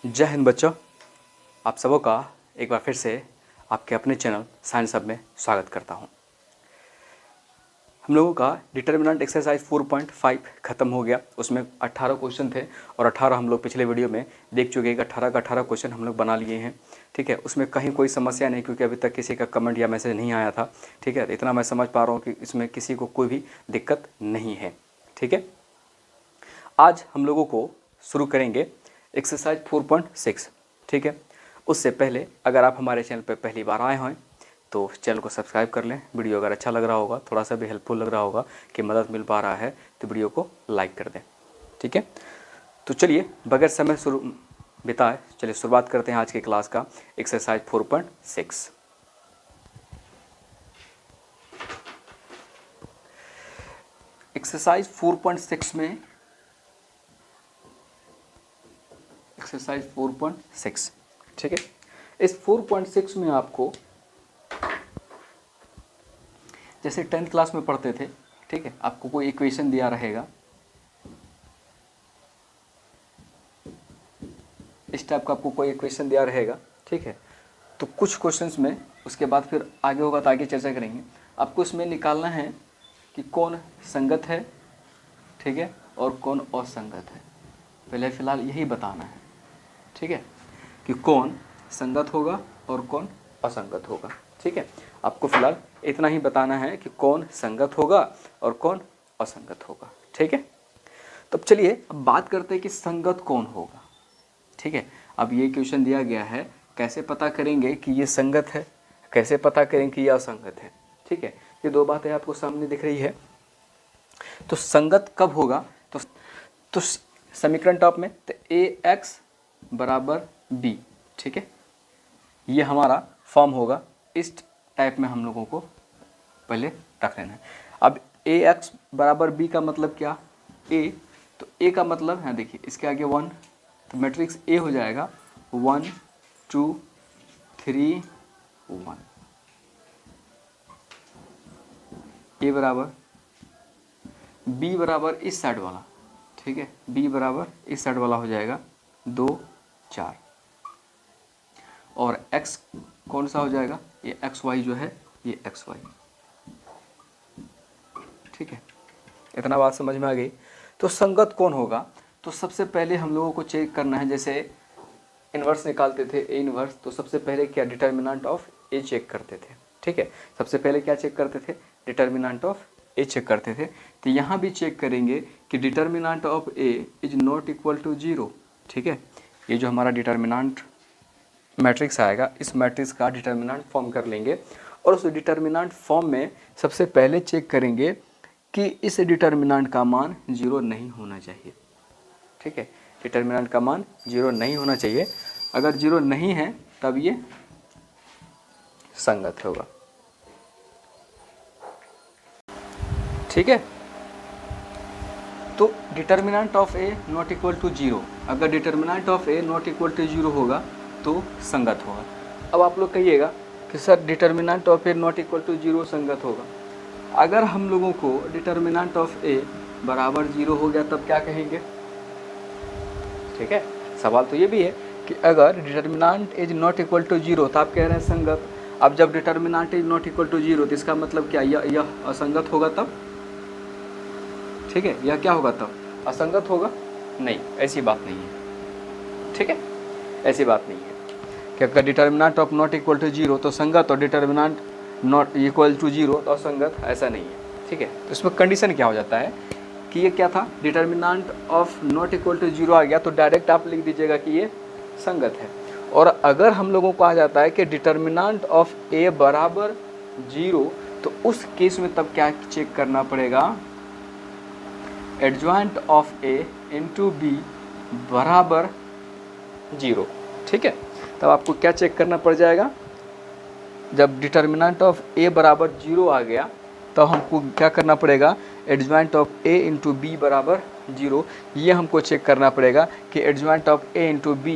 जय हिंद बच्चों, आप सबों का एक बार फिर से आपके अपने चैनल साइंस हब में स्वागत करता हूं। हम लोगों का डिटर्मिनेंट एक्सरसाइज 4.5 ख़त्म हो गया। उसमें 18 क्वेश्चन थे और 18 हम लोग पिछले वीडियो में देख चुके हैं कि 18 का 18 क्वेश्चन हम लोग बना लिए हैं। ठीक है, उसमें कहीं कोई समस्या नहीं, क्योंकि अभी तक किसी का कमेंट या मैसेज नहीं आया था। ठीक है, इतना मैं समझ पा रहा हूँ कि इसमें किसी को कोई भी दिक्कत नहीं है। ठीक है, आज हम लोगों को शुरू करेंगे एक्सरसाइज 4.6। ठीक है, उससे पहले अगर आप हमारे चैनल पर पहली बार आए हैं तो चैनल को सब्सक्राइब कर लें। वीडियो अगर अच्छा लग रहा होगा, थोड़ा सा भी हेल्पफुल लग रहा होगा, कि मदद मिल पा रहा है, तो वीडियो को लाइक कर दें। ठीक है, तो चलिए बगैर समय शुरू बिताए चलिए शुरुआत करते हैं आज की क्लास का एक्सरसाइज 4.6। एक्सरसाइज 4.6 में एक्सरसाइज 4.6। ठीक है, इस 4.6 में आपको जैसे 10th क्लास में पढ़ते थे, ठीक है, आपको कोई इक्वेशन दिया रहेगा, इस टाइप का आपको कोई इक्वेशन दिया रहेगा। ठीक है, तो कुछ क्वेश्चंस में उसके बाद फिर आगे होगा तो आगे चर्चा करेंगे। आपको इसमें निकालना है कि कौन संगत है, ठीक है, और कौन असंगत है। पहले फ़िलहाल यही बताना है, ठीक है, कि कौन संगत होगा और कौन असंगत होगा। ठीक है, आपको फ़िलहाल इतना ही बताना है कि कौन संगत होगा और कौन असंगत होगा। ठीक है, तो अब चलिए अब बात करते हैं कि संगत कौन होगा। ठीक है, अब ये क्वेश्चन दिया गया है, कैसे पता करेंगे कि ये संगत है, कैसे पता करेंगे कि ये असंगत है। ठीक है, ये दो बातें आपको सामने दिख रही है। तो संगत कब होगा, तो समीकरण टॉप में तो ax बराबर b। ठीक है, ये हमारा फॉर्म होगा। इस टाइप में हम लोगों को पहले रख लेना है। अब ax बराबर b का मतलब क्या, a, तो a का मतलब है, देखिए इसके आगे 1, तो मैट्रिक्स a हो जाएगा 1 2 3 1। a बराबर b बराबर इस साइड वाला, ठीक है, b बराबर इस साइड वाला हो जाएगा 2 4, और x कौन सा हो जाएगा, ये एक्स वाई जो है, ये एक्स वाई। ठीक है, इतना बात समझ में आ गई। तो संगत कौन होगा, तो सबसे पहले हम लोगों को चेक करना है, जैसे इन्वर्स निकालते थे ए इन्वर्स, तो सबसे पहले क्या डिटर्मिनेंट ऑफ ए चेक करते थे। ठीक है, सबसे पहले क्या चेक करते थे, डिटर्मिनेंट ऑफ ए चेक करते थे। तो यहाँ भी चेक करेंगे कि determinant of A is not equal to 0। ठीक है, ये जो हमारा डिटर्मिनेंट मैट्रिक्स आएगा, इस मैट्रिक्स का डिटर्मिनेंट फॉर्म कर लेंगे, और उस डिटर्मिनेंट फॉर्म में सबसे पहले चेक करेंगे कि इस डिटर्मिनेंट का मान 0 नहीं होना चाहिए। ठीक है, डिटर्मिनेंट का मान 0 नहीं होना चाहिए। अगर 0 नहीं है तब ये संगत होगा। ठीक है, तो determinant of A not equal to 0, अगर determinant of A not equal to 0 होगा तो संगत होगा। अब आप लोग कहिएगा कि sir determinant of A not equal to 0 संगत होगा। अगर हम लोगों को डिटर्मिनेंट ऑफ ए बराबर 0 हो गया तब क्या कहेंगे। ठीक है, सवाल तो ये भी है कि अगर determinant is not equal to 0 तो आप कह रहे हैं संगत। अब जब determinant is not equal to 0 तो इसका मतलब क्या, यह असंगत होगा तब। ठीक है, यह क्या होगा तब, असंगत होगा। नहीं, ऐसी बात नहीं है। ठीक है, ऐसी बात नहीं है कि अगर determinant of not equal to 0 तो संगत, और डिटर्मिनेंट नॉट इक्वल टू 0 तो असंगत, ऐसा नहीं है। ठीक है, तो इसमें कंडीशन क्या हो जाता है कि ये क्या था, determinant of not equal to 0 आ गया तो डायरेक्ट आप लिख दीजिएगा कि ये संगत है। और अगर हम लोगों को आ जाता है कि डिटर्मिनेंट ऑफ ए बराबर 0, तो उस केस में तब क्या चेक करना पड़ेगा, adjoint of A into B बराबर 0। ठीक है, तब आपको क्या चेक करना पड़ जाएगा, जब डिटर्मिनेंट ऑफ ए बराबर 0 आ गया तो हमको क्या करना पड़ेगा, adjoint of A into B बराबर 0। ये हमको चेक करना पड़ेगा कि adjoint of A into B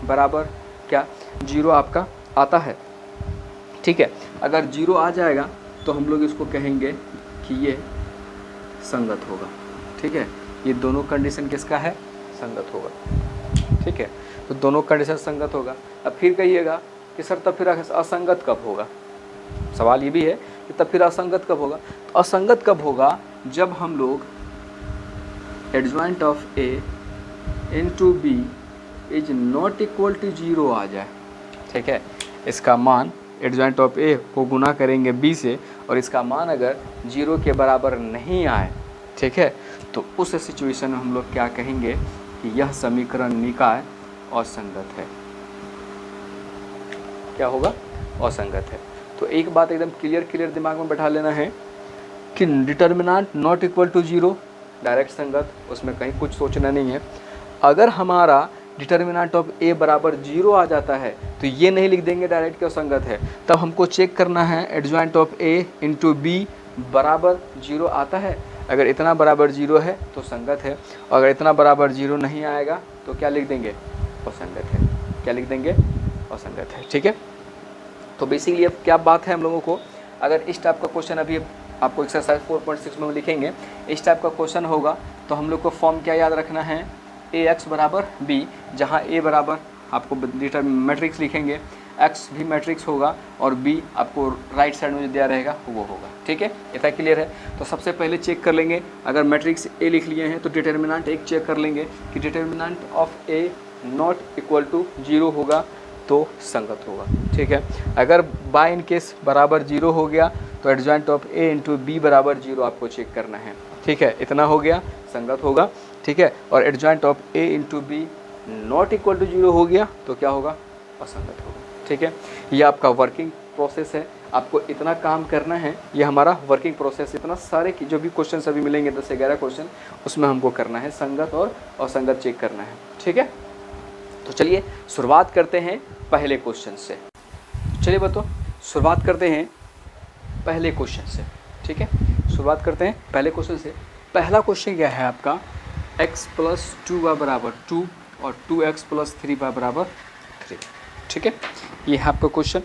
बराबर क्या, 0 आपका आता है। ठीक है, अगर 0 आ जाएगा तो हम लोग इसको कहेंगे कि ये संगत होगा। ठीक है, ये दोनों कंडीशन किसका है, संगत होगा। ठीक है, तो दोनों कंडीशन संगत होगा। अब फिर कहिएगा कि सर तब फिर असंगत कब होगा, सवाल ये भी है कि तब फिर असंगत कब होगा। तो असंगत कब होगा, जब हम लोग adjoint of A into B is not equal to 0 आ जाए, ठीक है। इसका मान एडजॉइंट ऑफ ए को गुना करेंगे बी से और इसका मान अगर 0 के बराबर नहीं आए, ठीक है, तो उस सिचुएशन में हम लोग क्या कहेंगे कि यह समीकरण निकाय असंगत है। क्या होगा, असंगत है। तो एक बात एकदम क्लियर दिमाग में बैठा लेना है कि determinant not equal to 0 direct संगत, उसमें कहीं कुछ सोचना नहीं है। अगर हमारा डिटर्मिनेंट ऑफ ए बराबर 0 आ जाता है तो ये नहीं लिख देंगे डायरेक्ट कि असंगत है, तब हमको चेक करना है adjoint of A into B बराबर 0 आता है। अगर इतना बराबर 0 है तो संगत है, और अगर इतना बराबर 0 नहीं आएगा तो क्या लिख देंगे, असंगत है। क्या लिख देंगे, असंगत है, ठीक है। तो बेसिकली अब क्या बात है हम लोगों को, अगर इस टाइप का क्वेश्चन अभी आपको एक्सरसाइज 4.6 में लिखेंगे, इस टाइप का क्वेश्चन होगा तो हम लोग को फॉर्म क्या याद रखना है, ए एक्स बराबर बी, जहाँ ए बराबर आपको मैट्रिक्स लिखेंगे, एक्स भी मैट्रिक्स होगा और बी आपको राइट साइड में जो दिया रहेगा वो होगा, ठीक है। इतना क्लियर है। तो सबसे पहले चेक कर लेंगे, अगर मैट्रिक्स ए लिख लिए हैं तो डिटर्मिनेंट एक चेक कर लेंगे कि determinant of A not equal to 0 होगा तो संगत होगा, ठीक है। अगर बाय इन केस बराबर 0 हो गया तो adjoint of A into B बराबर 0 आपको चेक करना है, ठीक है। इतना हो गया, संगत होगा, ठीक है। और adjoint of A into B not equal to 0 हो गया तो क्या होगा, असंगत होगा, ठीक है। ये आपका वर्किंग प्रोसेस है, आपको इतना काम करना है, ये हमारा वर्किंग प्रोसेस, इतना सारे की जो भी क्वेश्चन अभी मिलेंगे 10 से 11 क्वेश्चन, उसमें हमको करना है संगत और असंगत चेक करना है, ठीक है। तो चलिए शुरुआत करते हैं पहले क्वेश्चन से। चलिए बताओ, शुरुआत करते हैं पहले क्वेश्चन से, ठीक है। शुरुआत करते हैं पहले क्वेश्चन से। पहला क्वेश्चन क्या है आपका, x प्लस 2y बराबर 2 और 2x प्लस 3y बराबर 3, ठीक है। ये है आपका क्वेश्चन।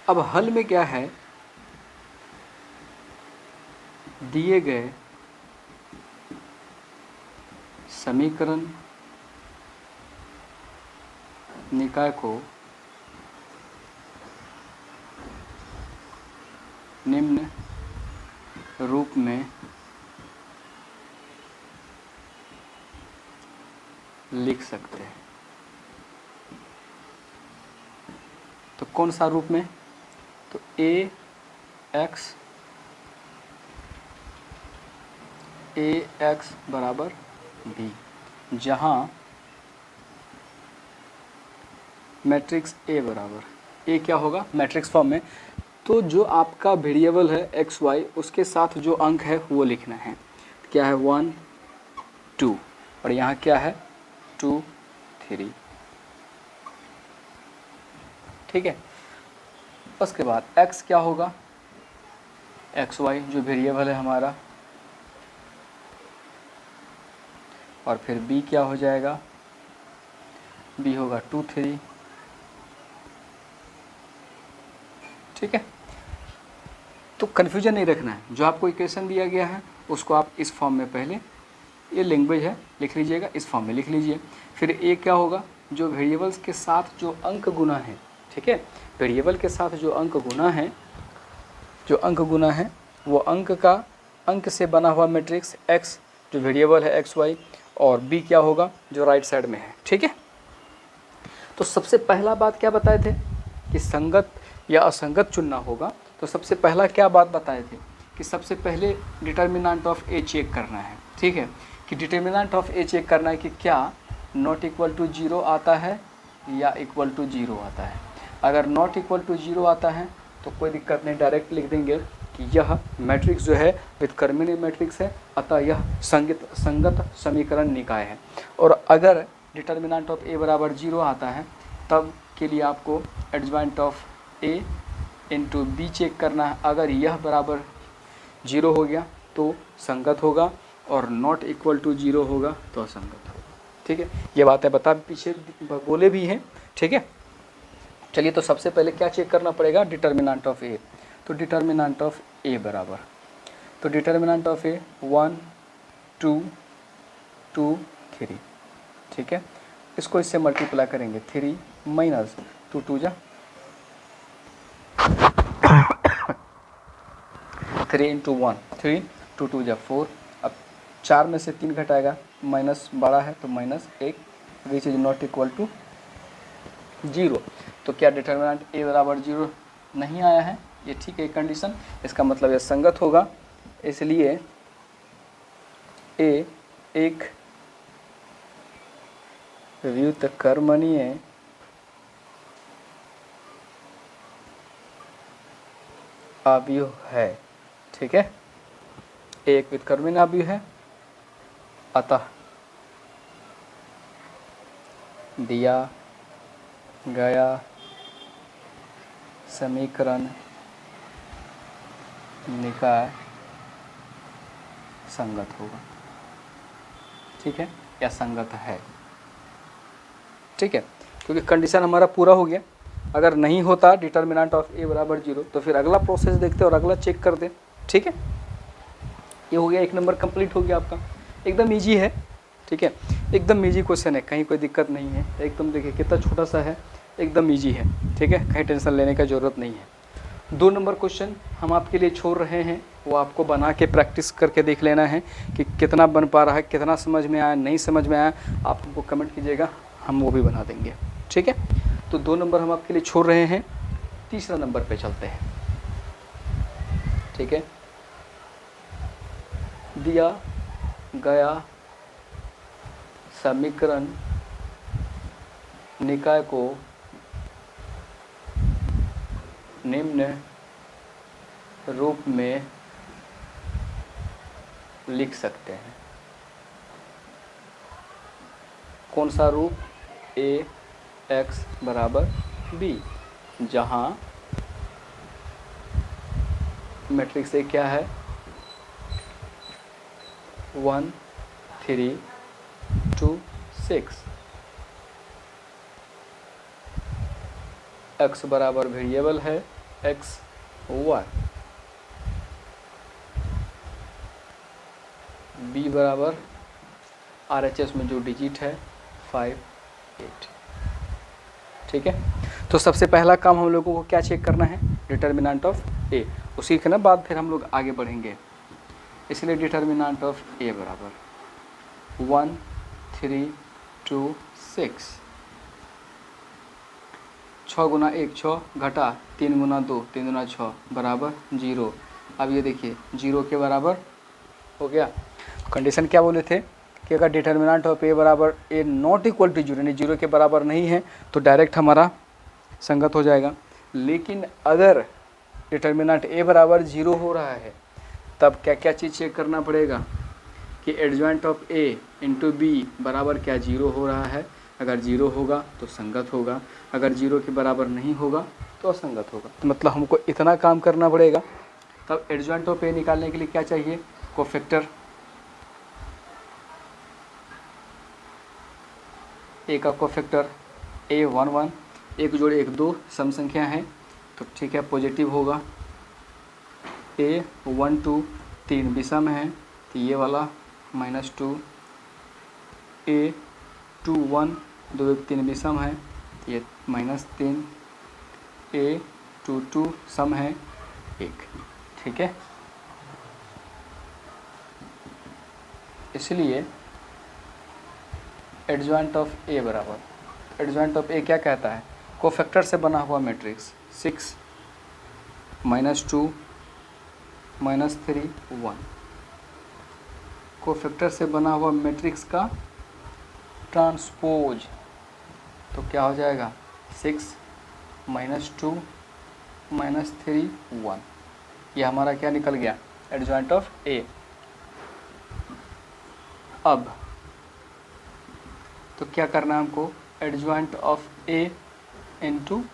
अब हल में क्या है, दिए गए समीकरण निकाय को निम्न रूप में लिख सकते हैं। तो कौन सा रूप में, तो ए एक्स बराबर बी, जहाँ मैट्रिक्स ए बराबर, ए क्या होगा मैट्रिक्स फॉर्म में, तो जो आपका वेरिएबल है एक्स वाई उसके साथ जो अंक है वो लिखना है। क्या है 1 2 और यहाँ क्या है 2 3, ठीक है। उसके बाद x क्या होगा, एक्स वाई जो वेरिएबल है हमारा, और फिर b क्या हो जाएगा, b होगा 2 3, ठीक है। तो कन्फ्यूजन नहीं रखना है, जो आपको इक्वेशन दिया गया है उसको आप इस फॉर्म में, पहले ये लैंग्वेज है लिख लीजिएगा, इस फॉर्म में लिख लीजिए। फिर ए क्या होगा, जो वेरिएबल्स के साथ जो अंक गुना है, ठीक है, वेरिएबल के साथ जो अंक गुना है, वो अंक से बना हुआ मैट्रिक्स एक्स जो वेरिएबल है एक्स वाई, और बी क्या होगा जो राइट साइड में है, ठीक है। तो सबसे पहला बात क्या बताए थे कि संगत या असंगत चुनना होगा। तो सबसे पहला क्या बात बताए थे कि सबसे पहले डिटर्मिनेंट ऑफ ए चेक करना है, ठीक है, कि डिटर्मिनेंट ऑफ ए चेक करना है कि क्या नॉट इक्वल टू 0 आता है या इक्वल टू 0 आता है। अगर नॉट इक्वल टू 0 आता है तो कोई दिक्कत नहीं, डायरेक्ट लिख देंगे कि यह मैट्रिक्स जो है विद कर्मिनी मैट्रिक्स है, अतः यह संगत समीकरण निकाय है। और अगर डिटर्मिनेंट ऑफ ए बराबर 0 आता है तब के लिए आपको adjoint of A into B check करना है। अगर यह बराबर 0 हो गया तो संगत होगा और नॉट इक्वल टू 0 होगा तो असंगत होगा, ठीक है। ये बातें बता पीछे बोले भी हैं, ठीक है। चलिए तो सबसे पहले क्या चेक करना पड़ेगा, डिटर्मिनेंट ऑफ ए। तो डिटर्मिनेंट ऑफ ए बराबर, तो डिटर्मिनेंट ऑफ ए 1 2 2 3, ठीक है, इसको इससे मल्टीप्लाई करेंगे 3 माइनस 2 2 जा 3 इंटू 1 3 2 2 जा 4। अब 4 में से 3 घटाएगा, माइनस बड़ा है तो minus 1, which is not equal to 0। तो क्या डिटर्मिनेंट ए बराबर 0 नहीं आया है? ये ठीक है कंडीशन, इसका मतलब यह संगत होगा, इसलिए ए एक व्युत्क्रमणीय अवयव है। ठीक है, ए एक व्युत्क्रमणीय अवयव है, अतः दिया गया समीकरण निकाय संगत होगा। ठीक है, या संगत है। ठीक है, क्योंकि कंडीशन हमारा पूरा हो गया। अगर नहीं होता डिटर्मिनेंट ऑफ ए बराबर 0 तो फिर अगला प्रोसेस देखते और अगला चेक कर दे। ठीक है, ये हो गया, 1 नंबर कंप्लीट हो गया आपका, एकदम इजी है। ठीक है, एकदम इजी क्वेश्चन है, कहीं कोई दिक्कत नहीं है, एकदम देखिए कितना छोटा सा है, एकदम इजी है। ठीक है, कहीं टेंशन लेने का ज़रूरत नहीं है। 2 नंबर क्वेश्चन हम आपके लिए छोड़ रहे हैं, वो आपको बना के प्रैक्टिस करके देख लेना है कि कितना बन पा रहा है, कितना समझ में आया, नहीं समझ में आया, आप हमको कमेंट कीजिएगा, हम वो भी बना देंगे। ठीक है, तो 2 नंबर हम आपके लिए छोड़ रहे हैं, तीसरा नंबर पे चलते हैं। ठीक है, दिया गया समीकरण निकाय को निम्न रूप में लिख सकते हैं। कौन सा रूप? ए एक्स बराबर बी, जहाँ मैट्रिक्स ए क्या है? 1 3 2 6। एक्स बराबर वेरिएबल है एक्स वाई, बी बराबर RHS में जो डिजिट है 5 8। ठीक है, तो सबसे पहला काम हम लोगों को क्या चेक करना है? डिटर्मिनेंट ऑफ ए। उसी के ना बाद फिर हम लोग आगे बढ़ेंगे, इसलिए डिटर्मिनेंट ऑफ ए बराबर 1 3 2 6। 6 गुना 1 6 घटा 3 गुना 2 3 गुना 6 बराबर 0। अब ये देखिए 0 के बराबर हो गया। कंडीशन क्या बोले थे कि अगर डिटर्मिनेंट ऑफ ए बराबर ए नॉट इक्वल टू 0, यानी 0 के बराबर नहीं है तो डायरेक्ट हमारा संगत हो जाएगा। लेकिन अगर डिटर्मिनेंट ए बराबर 0 हो रहा है तब क्या क्या चीज़ चेक करना पड़ेगा कि adjoint of A into B बराबर क्या 0 हो रहा है। अगर 0 होगा तो संगत होगा, अगर 0 के बराबर नहीं होगा तो असंगत होगा। तो मतलब हमको इतना काम करना पड़ेगा। तब एडजॉइंट ऑफ ए निकालने के लिए क्या चाहिए? कोफैक्टर। ए का कोफैक्टर ए 1 1, 1 जोड़े 1 2 सम संख्या है तो ठीक है पॉजिटिव होगा। ए 1 2 3 विषम है तो ये वाला -2। ए 2 1 2 1 3 विषम है ये -3। ए 2 2 सम है 1। ठीक है, इसलिए एडजॉइंट ऑफ ए बराबर, एडजॉइंट ऑफ ए क्या कहता है? कोफैक्टर से बना हुआ मैट्रिक्स 6 -2 -3 1। कोफैक्टर से बना हुआ मैट्रिक्स का ट्रांसपोज तो क्या हो जाएगा? 6 -2 -3 1। ये हमारा क्या निकल गया? Adjoint of A. अब तो क्या करना है हमको? Adjoint of A into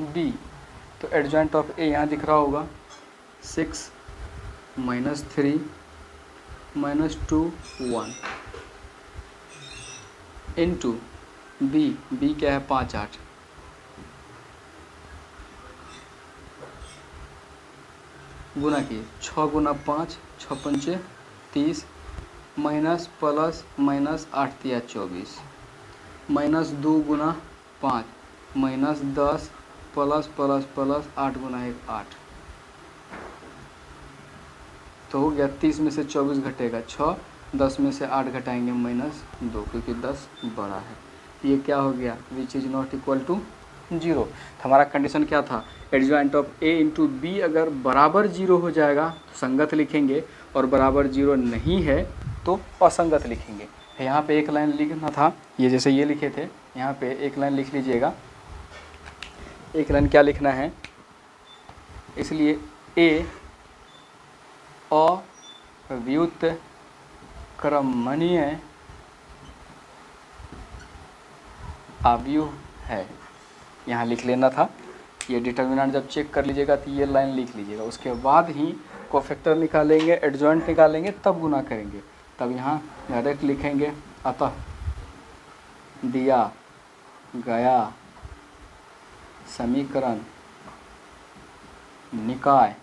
B. तो एडजॉइंट ऑफ ए यहाँ दिख रहा होगा 6 -3 -2 1 इंटू बी, बी क्या है? 5 8। गुना किए 6 गुना 5 6 पंचे 30 minus plus minus 8 3 24 -2 × 5 -10 plus plus plus 8 × 1 8, तो हो गया 30 में से 24 घटेगा 6, 10 में से 8 घटाएंगे -2, क्योंकि 10 बड़ा है। ये क्या हो गया, which is not equal to 0। तो हमारा कंडीशन क्या था, adjoint of A into B अगर बराबर 0 हो जाएगा तो संगत लिखेंगे, और बराबर 0 नहीं है तो असंगत लिखेंगे। यहाँ पे एक लाइन लिखना था, ये जैसे ये लिखे थे, यहाँ पे एक लाइन लिख लीजिएगा। एक लाइन क्या लिखना है, इसलिए ए अव्युत्क्रमणीय अवयव है, यहाँ लिख लेना था। ये डिटर्मिनेंट जब चेक कर लीजिएगा तो ये लाइन लिख लीजिएगा, उसके बाद ही कोफैक्टर निकालेंगे, एडजॉइंट निकालेंगे, तब गुना करेंगे। तब यहाँ डायरेक्ट लिखेंगे, अतः दिया गया समीकरण निकाय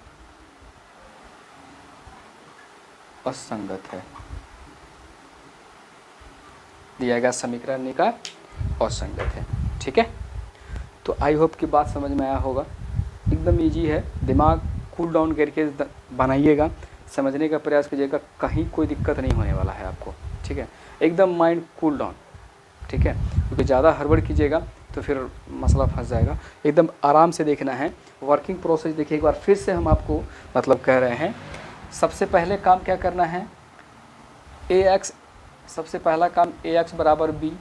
असंगत है। दिया गया समीकरण निकाय असंगत है। ठीक है, तो आई होप की बात समझ में आया होगा। एकदम इजी है, दिमाग कूल डाउन करके बनाइएगा, समझने का प्रयास कीजिएगा, कहीं कोई दिक्कत नहीं होने वाला है आपको। ठीक है, एकदम माइंड कूल डाउन। ठीक है, क्योंकि ज़्यादा हड़बड़ कीजिएगा तो फिर मसला फंस जाएगा। एकदम आराम से देखना है, वर्किंग प्रोसेस देखिए एक बार फिर से हम आपको मतलब कह रहे हैं। सबसे पहले काम क्या करना है, ax, सबसे पहला काम ax बराबर b,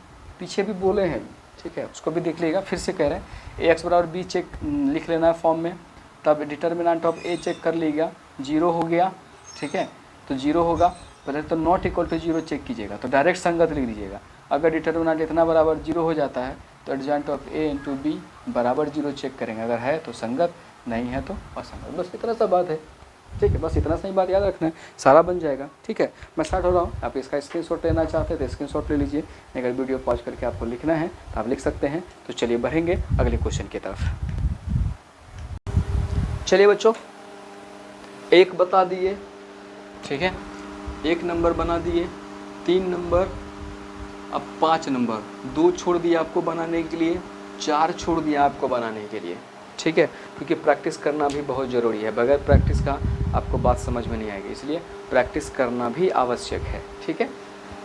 पीछे भी बोले हैं, ठीक है, उसको भी देख लीजिएगा। फिर से कह रहे हैं ax बराबर b चेक लिख लेना है फॉर्म में, तब डिटर्मिनेंट ऑफ a चेक कर लीजिएगा, 0 हो गया। ठीक है, तो 0 होगा, पहले तो नॉट इक्वल टू 0 चेक कीजिएगा, तो डायरेक्ट संगत लिख दीजिएगा। अगर डिटर्मिनेंट इतना बराबर 0 हो जाता है तो adjoint of a into B बराबर 0 चेक करेंगे, अगर है तो संगत, नहीं है तो असंगत। बस इतना सा बात है। ठीक है, बस इतना सा ही बात याद रखना है, सारा बन जाएगा। ठीक है, मैं स्टार्ट हो रहा हूँ, आप इसका स्क्रीनशॉट लेना चाहते हैं तो स्क्रीनशॉट ले लीजिए, अगर वीडियो पॉज करके आपको लिखना है तो आप लिख सकते हैं। तो चलिए बढ़ेंगे अगले क्वेश्चन की तरफ। चलिए बच्चों, 1 बता दिए, ठीक है, 1 नंबर बना दिए, 3 नंबर, अब 5 नंबर, 2 छोड़ दिए आपको बनाने के लिए, 4 छोड़ दिया आपको बनाने के लिए। ठीक है, क्योंकि प्रैक्टिस करना भी बहुत ज़रूरी है, बगैर प्रैक्टिस का आपको बात समझ में नहीं आएगी, इसलिए प्रैक्टिस करना भी आवश्यक है। ठीक है,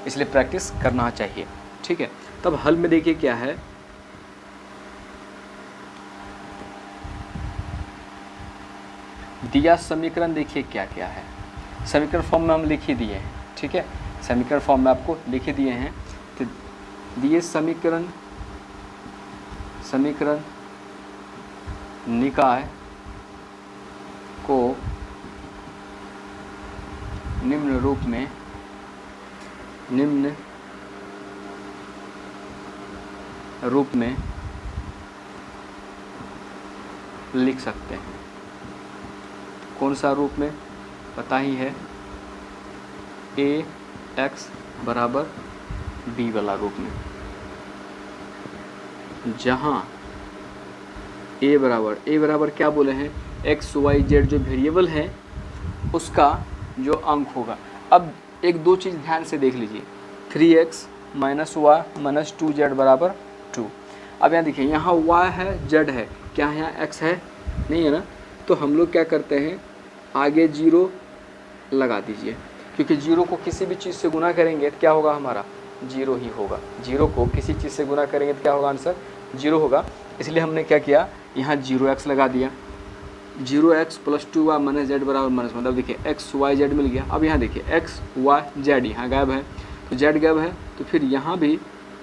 इसलिए प्रैक्टिस करना चाहिए। ठीक है, तब हल में देखिए क्या है, दिया समीकरण देखिए क्या क्या है। समीकरण फॉर्म में हम लिख ही दिए हैं। ठीक है, समीकरण फॉर्म में आपको लिख ही दिए हैं। तो दिए समीकरण निकाय को निम्न रूप में लिख सकते हैं। कौन सा रूप में, पता ही है, ax बराबर b वाला रूप में, जहाँ a बराबर क्या बोले हैं, x y z जो वेरिएबल है उसका जो अंक होगा। अब एक दो चीज़ ध्यान से देख लीजिए, 3x minus Y minus 2z बराबर 2। अब यहाँ देखिए, यहाँ y है, z है, क्या यहाँ x है, नहीं है ना। तो हम लोग क्या करते हैं, आगे 0 लगा दीजिए, क्योंकि 0 को किसी भी चीज़ से गुना करेंगे तो क्या होगा, हमारा 0 ही होगा। 0 को किसी चीज़ से गुना करेंगे तो क्या होगा, आंसर 0 होगा। इसलिए हमने क्या किया, यहाँ 0x लगा दिया, 0x plus 2y minus z बराबर माइनस, मतलब देखिए x y z मिल गया। अब यहाँ देखिए x y z यहाँ गायब है, तो z गायब है, तो फिर यहाँ भी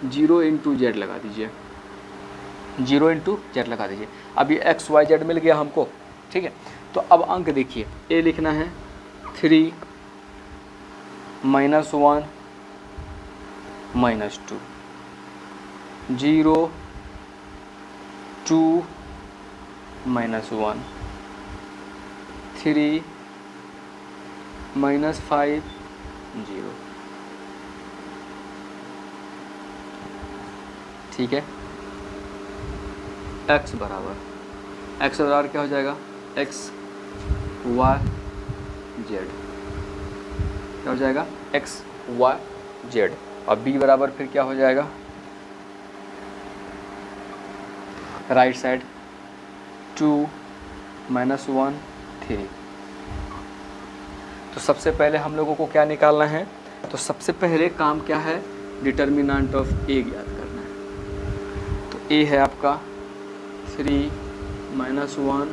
0 इंटू z लगा दीजिए, 0 इंटू z लगा दीजिए। अब ये x y z मिल गया हमको। ठीक है, तो अब अंक देखिए, a लिखना है 3 माइनस 1 माइनस 2, 0 2 माइनस 1, 3 माइनस 5 0। ठीक है, x बराबर क्या हो जाएगा, x y z, क्या हो जाएगा, x y z। और b बराबर फिर क्या हो जाएगा, राइट साइड 2 माइनस 1 3। तो सबसे पहले हम लोगों को क्या निकालना है, तो सबसे पहले काम क्या है, डिटर्मिनेंट ऑफ ए याद करना है। तो ए है आपका 3 minus 1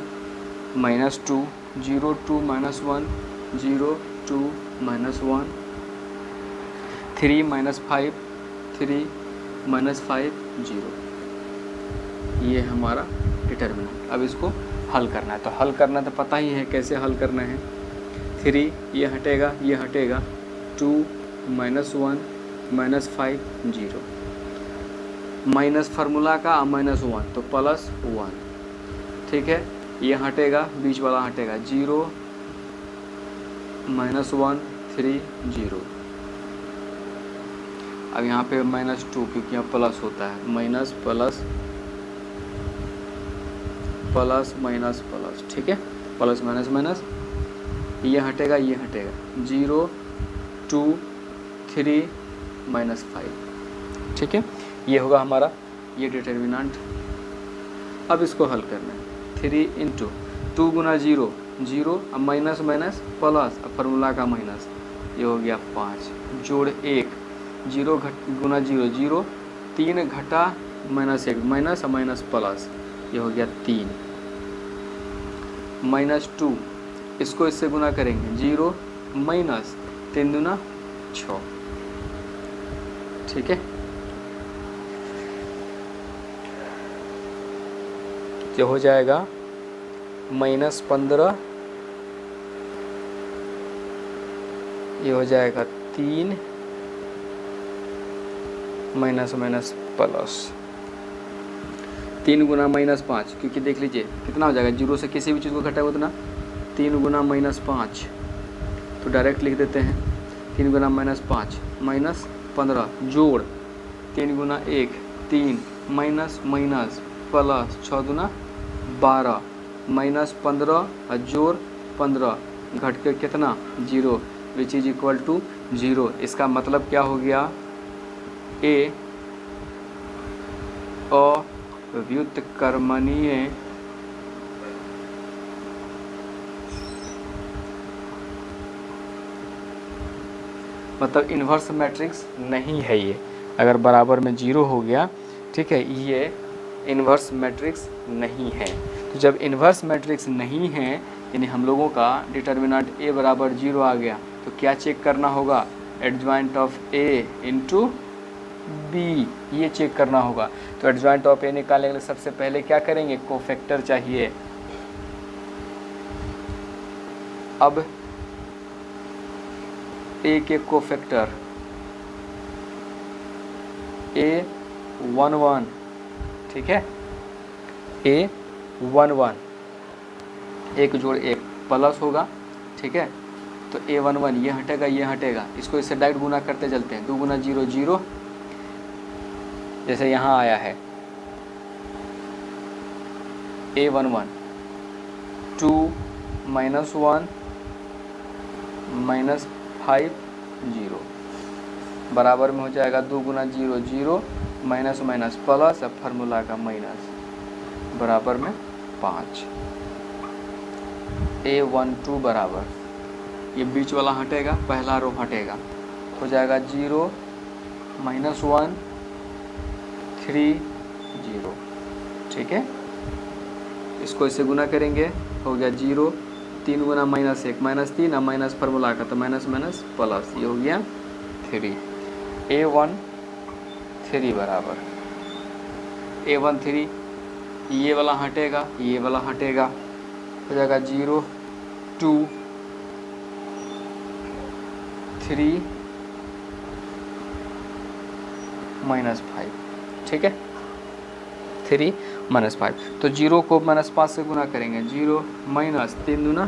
minus 2 0 2 minus 1 0 2 minus 1 3 minus 5 3 minus 5 0। ये हमारा डिटर्मिनेंट। अब इसको हल करना है, तो हल करना तो पता ही है कैसे हल करना है। 3 ये हटेगा 2 माइनस 1 माइनस 5 0 माइनस फार्मूला का माइनस 1 तो प्लस 1, ठीक है। ये हटेगा, बीच वाला हटेगा 0 माइनस 1 3 0। अब यहाँ पे माइनस 2 क्योंकि यहाँ प्लस होता है, minus plus plus minus plus, ठीक है, प्लस माइनस माइनस। ये हटेगा 0 2 3 माइनस 5, ठीक है। ये होगा हमारा ये डिटर्मिनेंट। अब इसको हल करना है। 3 इंटू 2 गुना 0 0, अब माइनस माइनस प्लस, अब फार्मूला का माइनस, ये हो गया 5 जोड़ 1 0 गुना 0 0 3 घटा माइनस 1 माइनस माइनस प्लस, ये हो गया 3 माइनस 2, इसको इससे गुना करेंगे 0 माइनस 3 दूना 6, ठीक है। ये हो जाएगा माइनस 15, ये हो जाएगा 3 माइनस माइनस प्लस 3 गुना माइनस 5, क्योंकि देख लीजिए कितना हो जाएगा, 0 से किसी भी चीज़ को घटाए उतना, 3 गुना माइनस 5, तो डायरेक्ट लिख देते हैं 3 गुना माइनस 5 माइनस 15 जोड़ 3 गुना 1 3 माइनस माइनस प्लस 6 दूना 12 माइनस 15 जोड़ 15 घट के कितना 0, विच इज इक्वल टू 0। इसका मतलब क्या हो गया, ए व्युत्क्रमणीय मतलब इन्वर्स मैट्रिक्स नहीं है। ये अगर बराबर में 0 हो गया, ठीक है, ये इन्वर्स मैट्रिक्स नहीं है। तो जब इन्वर्स मैट्रिक्स नहीं है, यानी हम लोगों का डिटर्मिनेंट ए बराबर 0 आ गया, तो क्या चेक करना होगा, adjoint of A into B, ये चेक करना होगा। तो एडजॉइंट ऑफ ए निकालने के लिए सबसे पहले क्या करेंगे, कोफैक्टर चाहिए। अब ए के कोफैक्टर A11, ठीक है, A11 1 जोड़ 1 प्लस होगा, ठीक है। तो A11 ये हटेगा, इसको इससे डायरेक्ट गुना करते चलते हैं, 2 गुना 0 0, जैसे यहाँ आया है A11 2 माइनस 1 माइनस 5 0 बराबर में हो जाएगा 2 गुना 0 0 माइनस माइनस प्लस, अब फार्मूला का माइनस बराबर में 5। A12 बराबर, ये बीच वाला हटेगा, पहला रो हटेगा, हो जाएगा 0 माइनस 1 3 0, ठीक है। इसको इससे गुना करेंगे, हो गया 0 3 गुना माइनस 1 माइनस 3, अब माइनस फार्मूला का, तो माइनस माइनस प्लस, ये हो गया 3। A13 बराबर A13, ये वाला हटेगा, ये वाला हटेगा, हो जाएगा 0 2 3 माइनस 5, ठीक है, 3 माइनस 5। तो 0 को माइनस 5 से गुना करेंगे, 0 माइनस 3 दूना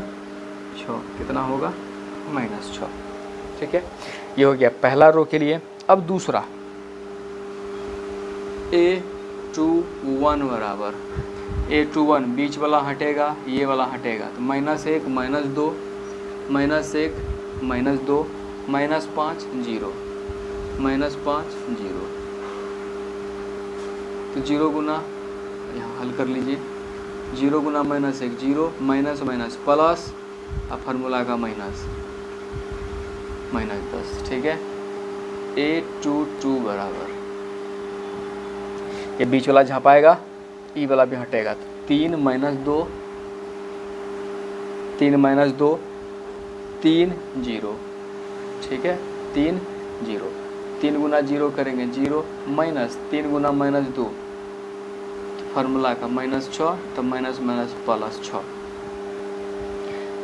6, कितना होगा माइनस 6, ठीक है। ये हो गया पहला रो के लिए। अब दूसरा A21 बराबर A21, बीच वाला हटेगा, ये वाला हटेगा, तो minus 1 minus 2 minus 1 minus 2 minus 5 0 minus 5 0, तो 0 गुना यहाँ हल कर लीजिए। 0 गुना माइनस 1 0, माइनस माइनस प्लस, अब फार्मूला का माइनस 10, ठीक है। A22 बराबर, ये बीच वाला जहाँ पाएगा ई वाला भी हटेगा, तो 3 माइनस 2 3 0, ठीक है। 3 0, 3 गुना 0 करेंगे 0, माइनस 3 गुना माइनस 2, फार्मूला का -6, तो माइनस माइनस प्लस 6।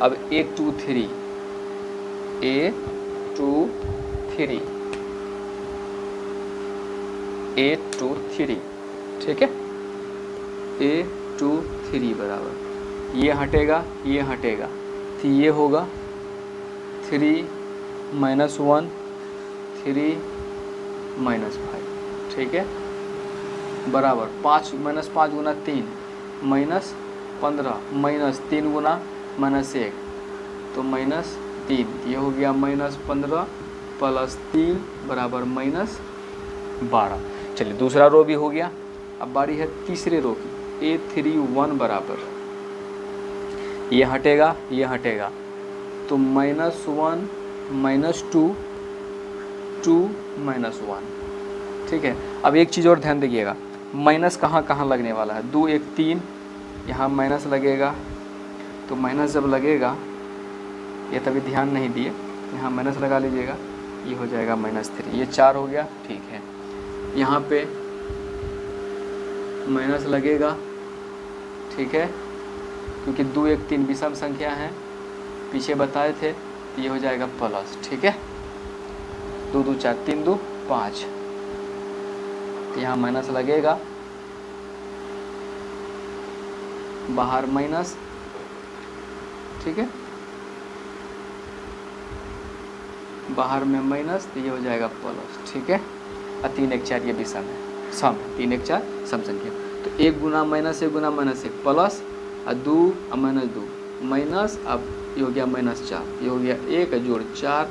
अब A23 ठीक है। A23 बराबर, ये हटेगा ये हटेगा, तो ये होगा 3 माइनस 1 3 माइनस 5, ठीक है, बराबर 5 माइनस 5 गुना 3 माइनस 15, माइनस 3 गुना माइनस 1, तो माइनस 3, ये हो गया -15 प्लस 3 बराबर -12। चलिए दूसरा रो भी हो गया। अब बारी है तीसरे रो की। A31 बराबर, ये हटेगा ये हटेगा, तो -1 -2 2 -1, ठीक है। अब एक चीज़ और ध्यान दीजिएगा, माइनस कहाँ कहाँ लगने वाला है। 2 1 3, यहाँ माइनस लगेगा, तो माइनस जब लगेगा, ये तभी ध्यान नहीं दिए, यहाँ माइनस लगा लीजिएगा, ये हो जाएगा -3, ये 4 हो गया, ठीक है। यहाँ पे माइनस लगेगा, ठीक है, क्योंकि 2 1 3 विषम संख्या है, पीछे बताए थे, तो ये हो जाएगा प्लस, ठीक है। 2 2 4 3 2 5, यहाँ माइनस लगेगा, बाहर माइनस, ठीक है, बाहर में माइनस, तो ये हो जाएगा प्लस, ठीक है। और 3 1 4 ये भी सम है, सम है, 3 1 4 सम संख्या। तो 1 गुना माइनस 1 गुना माइनस 1 प्लस, और 2 और -2 माइनस, अब ये हो गया -4, ये हो गया 1 जोड़ 4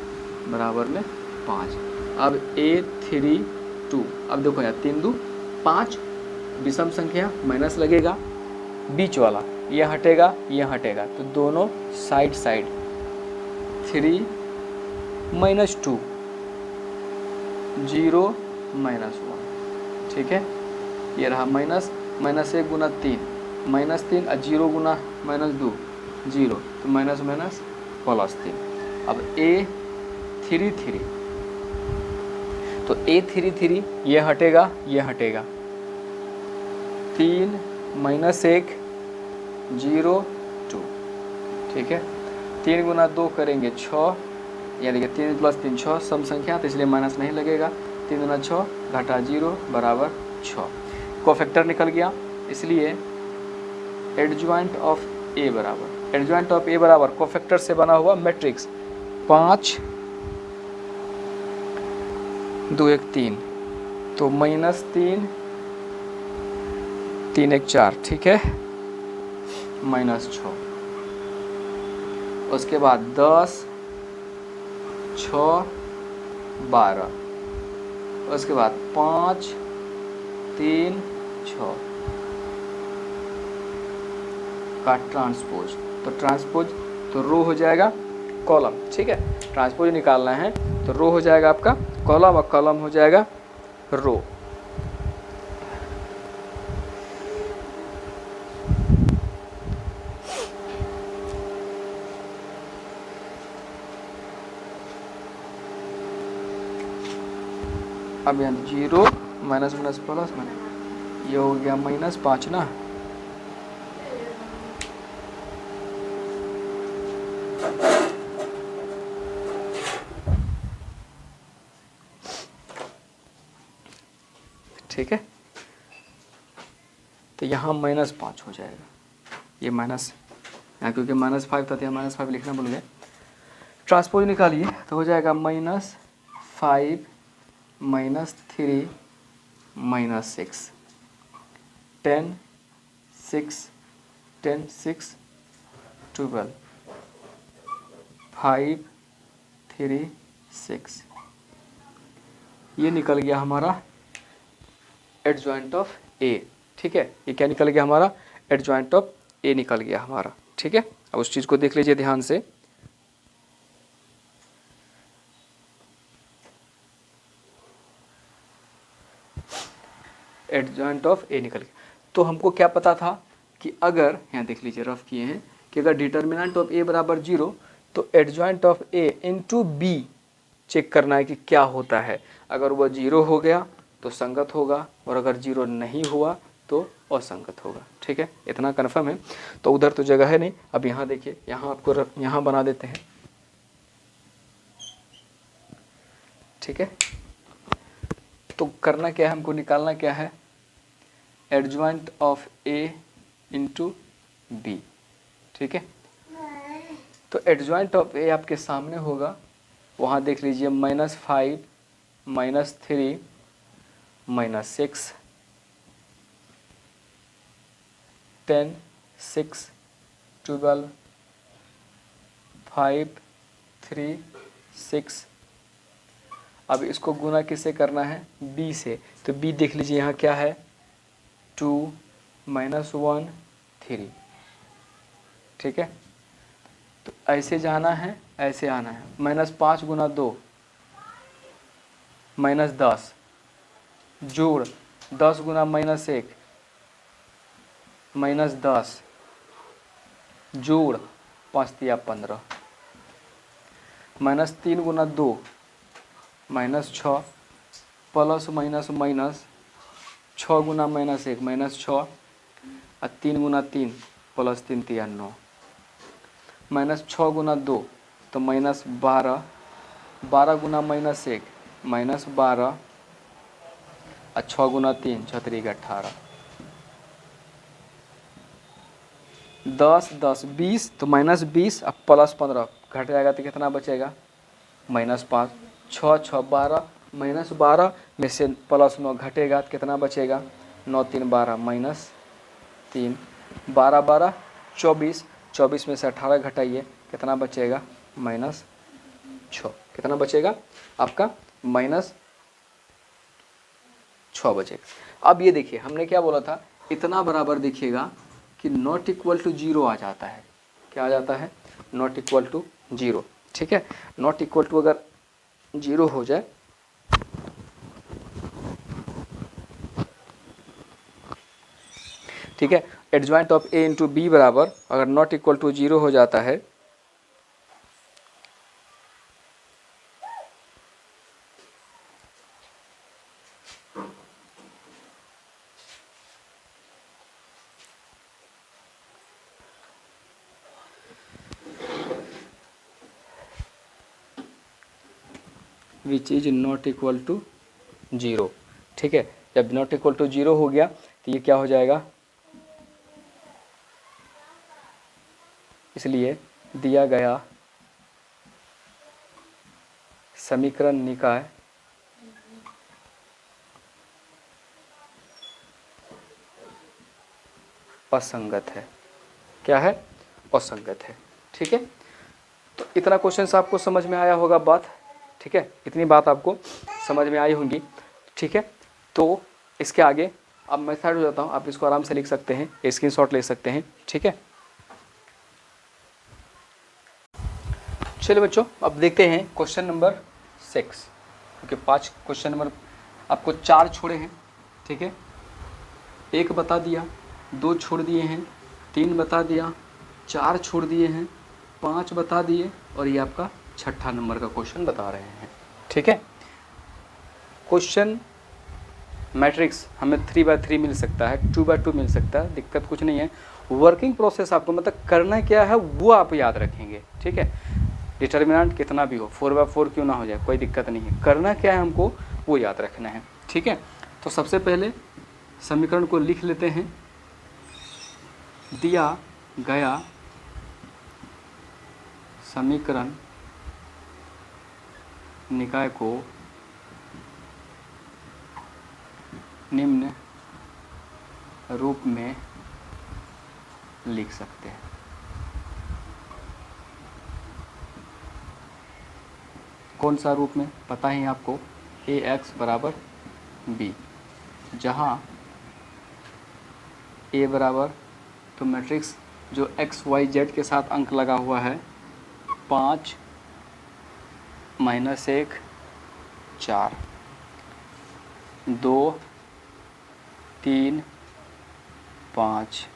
बराबर में 5। अब A32, अब देखो यार 3 2 5 विषम संख्या, माइनस लगेगा, बीच वाला ये हटेगा ये हटेगा, तो दोनों साइड 3 -2 0 -1, ठीक है। ये रहा माइनस, -1 गुना 3 -3, और 0 गुना -2 0, तो माइनस माइनस +3। अब A33, तो A33 ये हटेगा ये हटेगा, 3 -1 0 2, ठीक है। 3 गुना 2 करेंगे 6, यानी कि 3 + 3 6 सम संख्या, तो इसलिए माइनस नहीं लगेगा। 3 गुना 6 घटा 0 बराबर 6, कोफैक्टर निकल गया, इसलिए एडजॉइंट ऑफ A बराबर कोफैक्टर से बना हुआ मैट्रिक्स 5 2 1 3, तो -3 3 1 4, ठीक है, -6। उसके बाद 10 6 12, उसके बाद 5 3 6 का ट्रांसपोज, तो ट्रांसपोज तो रो हो जाएगा कॉलम, ठीक है। ट्रांसपोज निकालना है तो रो हो जाएगा आपका कॉलम, और कॉलम हो जाएगा रो। अब यहाँ 0 माइनस माइनस प्लस माइनस, ये हो गया -5 ना, ठीक है। तो यहाँ -5 हो जाएगा, ये माइनस यहाँ, क्योंकि -5 था, यहाँ -5 लिखना भूल गए। ट्रांसपोज निकालिए तो हो जाएगा -5 -3 -6 10 6 10 6 12 5 3 6, ये निकल गया हमारा एडजॉइंट ऑफ A। ठीक है, ये क्या निकल गया हमारा, एडजॉइंट ऑफ ए निकल गया हमारा। ठीक है, अब उस चीज़ को देख लीजिए ध्यान से। एडजॉइंट ऑफ ए निकल गया। तो हमको क्या पता था कि अगर, यहाँ देख लीजिए रफ किए हैं, कि अगर डिटर्मिनेंट ऑफ ए बराबर 0 तो adjoint of A into B check करना है कि क्या होता है। अगर वह 0 हो गया तो संगत होगा, और अगर 0 नहीं हुआ तो असंगत होगा। ठीक है, इतना कन्फर्म है। तो उधर तो जगह है नहीं, अब यहाँ देखिए, यहाँ आपको यहाँ बना देते हैं। ठीक है, तो करना क्या है, हमको निकालना क्या है, adjoint of A into B. ठीक है, तो एडजॉइंट ऑफ ए आपके सामने होगा, वहाँ देख लीजिए -5 -3 -6 10 6 12 5 3 6। अब इसको गुना किससे करना है, b से। तो b देख लीजिए यहाँ क्या है, 2 -1 3। ठीक है, तो ऐसे जाना है, ऐसे आना है। -5 गुना 2 -10, जोड़ 10 गुना -1 -10, जोड़ 5 तिया 15, -3 गुना 2 -6, प्लस माइनस माइनस 6 गुना -1 -6, और 3 गुना 3 प्लस 3 तिया 9, -6 गुना 2 तो -12, 12 गुना -1 -12, और 6 गुना 3 6 3 18, 10 10 20, तो -20 अब +15 घट जाएगा तो कितना बचेगा, -5, 6 6 12, -12 में से +9 घटेगा तो कितना बचेगा, 9 3 12 -3, 12 12 24, 24 में से 18 घटाइए कितना बचेगा, -6। कितना बचेगा आपका, -6 बचेगा। अब ये देखिए हमने क्या बोला था, इतना बराबर देखिएगा कि नॉट इक्वल टू 0 आ जाता है। क्या आ जाता है, नॉट इक्वल टू 0। ठीक है, नॉट इक्वल टू अगर 0 हो जाए, ठीक है, adjoint of A into B बराबर अगर नॉट इक्वल टू 0 हो जाता है, which is not equal to 0। ठीक है, जब नॉट इक्वल टू 0 हो गया तो ये क्या हो जाएगा, इसलिए दिया गया समीकरण निकाय असंगत है। क्या है, असंगत है। ठीक है, तो इतना क्वेश्चन आपको समझ में आया होगा बात। ठीक है, इतनी बात आपको समझ में आई होंगी। ठीक है, तो इसके आगे अब मैं साइड हो जाता हूँ, आप इसको आराम से लिख सकते हैं, स्क्रीनशॉट ले सकते हैं। ठीक है, चलिए बच्चों अब देखते हैं क्वेश्चन नंबर 6, क्योंकि 5 क्वेश्चन नंबर आपको 4 छोड़े हैं। ठीक है, 1 बता दिया, 2 छोड़ दिए हैं, 3 बता दिया, 4 छोड़ दिए हैं, 5 बता दिए, और ये आपका 6ठा नंबर का क्वेश्चन बता रहे हैं। ठीक है, क्वेश्चन मैट्रिक्स हमें 3x3 मिल सकता है, 2x2 मिल सकता है, दिक्कत कुछ नहीं है। वर्किंग प्रोसेस आपको मतलब करना क्या है वो आप याद रखेंगे। ठीक है, डिटर्मिनेंट कितना भी हो, 4x4 क्यों ना हो जाए, कोई दिक्कत नहीं है, करना क्या है हमको वो याद रखना है। ठीक है, तो सबसे पहले समीकरण को लिख लेते हैं। दिया गया समीकरण निकाय को निम्न रूप में लिख सकते हैं। कौन सा रूप में पता है आपको, ax बराबर b, जहाँ ए बराबर, तो मैट्रिक्स जो एक्स वाई जेड के साथ अंक लगा हुआ है 5 -1 4 2 3 5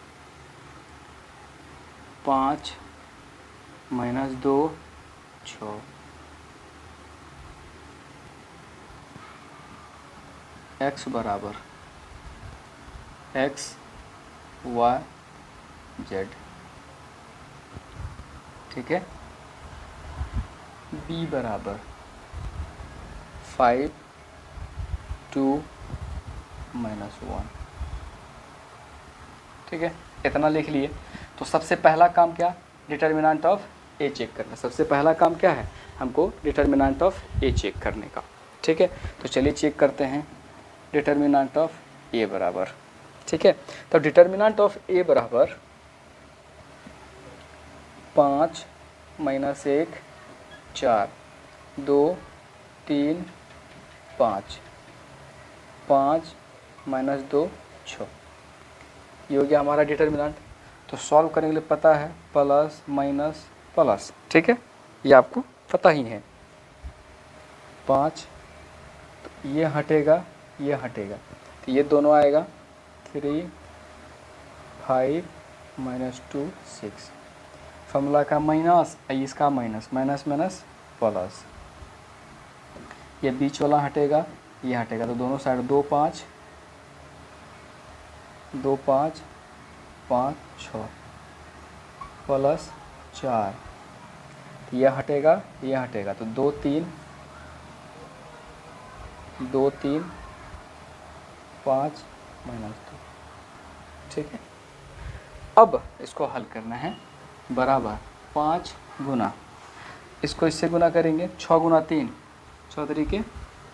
5 -2 6 एक्स बराबर एक्स वाई जेड, ठीक है। बी बराबर 5 2 -1, ठीक है। इतना लिख लिए। तो सबसे पहला काम क्या, डिटर्मिनेंट ऑफ ए चेक करना। सबसे पहला काम क्या है, हमको डिटर्मिनेंट ऑफ ए चेक करने का, ठीक है। तो चलिए चेक करते हैं डिटर्मिनेंट ऑफ ए बराबर, ठीक है। तो डिटर्मिनेंट ऑफ ए बराबर 5 -1 4 2 3 5 5 -2 6, ये हो गया हमारा डिटर्मिनेंट। तो सॉल्व करने के लिए पता है प्लस माइनस प्लस, ठीक है, ये आपको पता ही है। 5, तो ये हटेगा, ये हटेगा, तो ये दोनों आएगा 3 5 -2 6, फॉर्मूला का माइनस, इसका माइनस, माइनस माइनस प्लस, ये बीच वाला हटेगा, ये हटेगा, तो दोनों साइड 2 5 2 5 5 6 प्लस 4, ये हटेगा, ये हटेगा, तो 2 3 2 3 5 -2, ठीक है। अब इसको हल करना है, बराबर 5 गुना, इसको इससे गुना करेंगे 6 गुना 3 6 तरीके